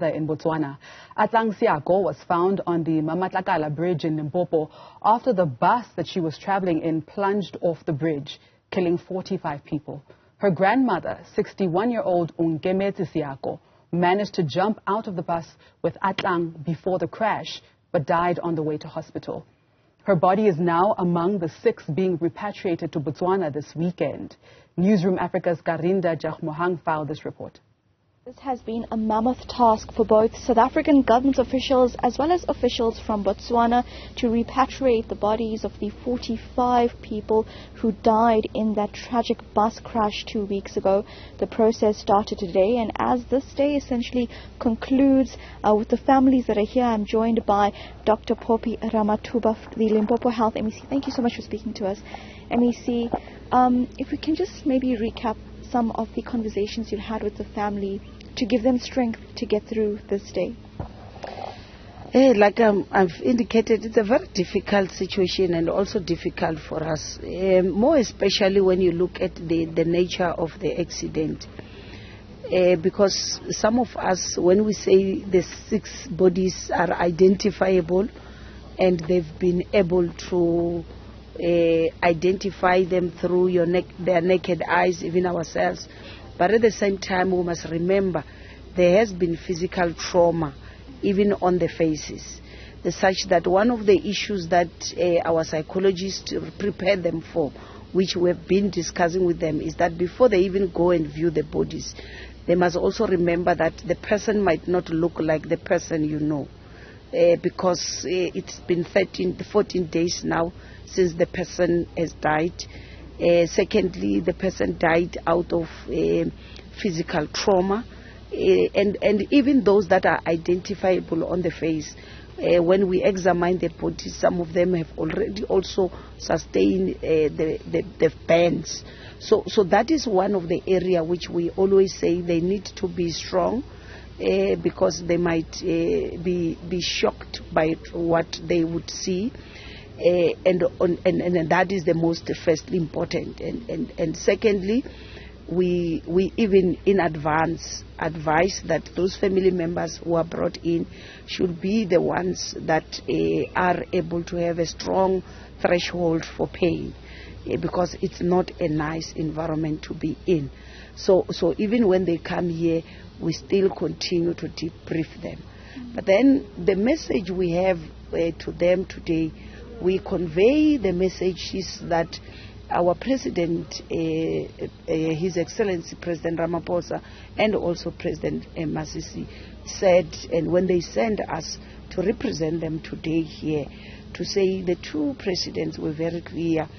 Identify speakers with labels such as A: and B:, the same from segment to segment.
A: In Botswana, Atlang Siako was found on the Mamatlakala bridge in Limpopo after the bus that she was traveling in plunged off the bridge, killing 45 people. Her grandmother, 61-year-old Ungemetse Siako, managed to jump out of the bus with Atlang before the crash, but died on the way to hospital. Her body is now among the 6 being repatriated to Botswana this weekend. Newzroom Afrika's Karinda Jagmohan filed this report.
B: This has been a mammoth task for both South African government officials as well as officials from Botswana to repatriate the bodies of the 45 people who died in that tragic bus crash 2 weeks ago. The process started today, and as this day essentially concludes with the families that are here, I'm joined by Dr. Poppy Ramatuba, the Limpopo Health MEC. Thank you so much for speaking to us, MEC. If we can just maybe recap some of the conversations you had with the family to give them strength to get through this day.
C: Like I've indicated, it's a very difficult situation and also difficult for us, more especially when you look at the nature of the accident. Because some of us, when we say the 6 bodies are identifiable and they've been able to identify them through their naked eyes, even ourselves. But at the same time, we must remember there has been physical trauma, even on the faces, such that one of the issues that our psychologists prepare them for, which we've been discussing with them, is that before they even go and view the bodies, they must also remember that the person might not look like the person you know. Because it's been 14 days now since the person has died. Secondly, the person died out of physical trauma. And even those that are identifiable on the face, when we examine the bodies, some of them have already also sustained the burns. So that is one of the area which we always say they need to be strong. Because they might be shocked by what they would see, and that is the most firstly important. And secondly, we even in advance advise that those family members who are brought in should be the ones that are able to have a strong threshold for pain, because it's not a nice environment to be in. So even when they come here, we still continue to debrief them. But then the message we have to them today, we convey the message is that our President, His Excellency President Ramaphosa, and also President Masisi said, and when they sent us to represent them today here, to say the 2 presidents were very clear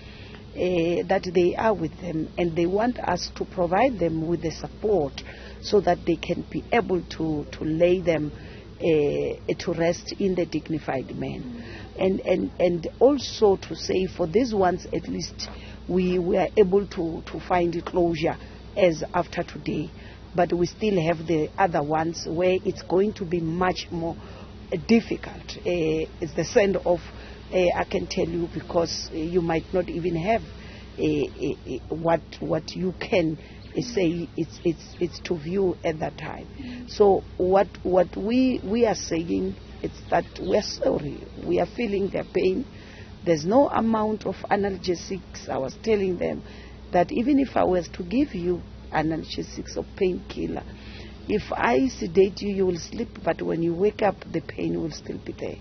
C: that they are with them and they want us to provide them with the support so that they can be able to lay them to rest in the dignified manner. And also to say for these ones at least we are able to find closure as after today, but we still have the other ones where it's going to be much more difficult. It's the send off, I can tell you, because you might not even have what you can say it's to view at that time. So what we are saying is that we are sorry, we are feeling their pain. There's no amount of analgesics. I was telling them that even if I was to give you analgesics or painkiller, if I sedate you, you will sleep, but when you wake up, the pain will still be there.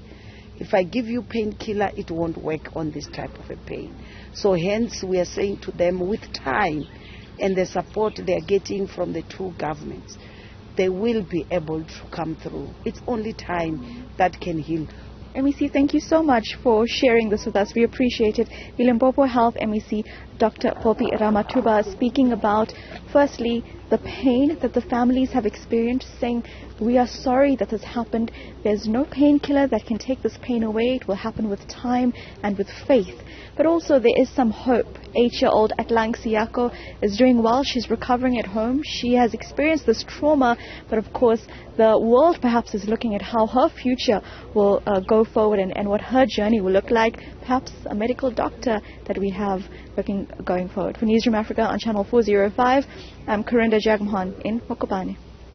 C: If I give you painkiller, it won't work on this type of a pain. So hence we are saying to them, with time and the support they are getting from the 2 governments, they will be able to come through. It's only time that can heal.
B: MEC, thank you so much for sharing this with us. We appreciate it. The Limpopo Health MEC, Dr. Poppy Ramatuba, speaking about, firstly, the pain that the families have experienced, saying, we are sorry that this happened. There's no painkiller that can take this pain away. It will happen with time and with faith. But also there is some hope. 8-year-old Atlang Siako is doing well. She's recovering at home. She has experienced this trauma, but of course the world perhaps is looking at how her future will go forward and what her journey will look like. Perhaps a medical doctor that we have going forward. For Newzroom Afrika on Channel 405, I'm Karinda Jagmohan in Mokopane.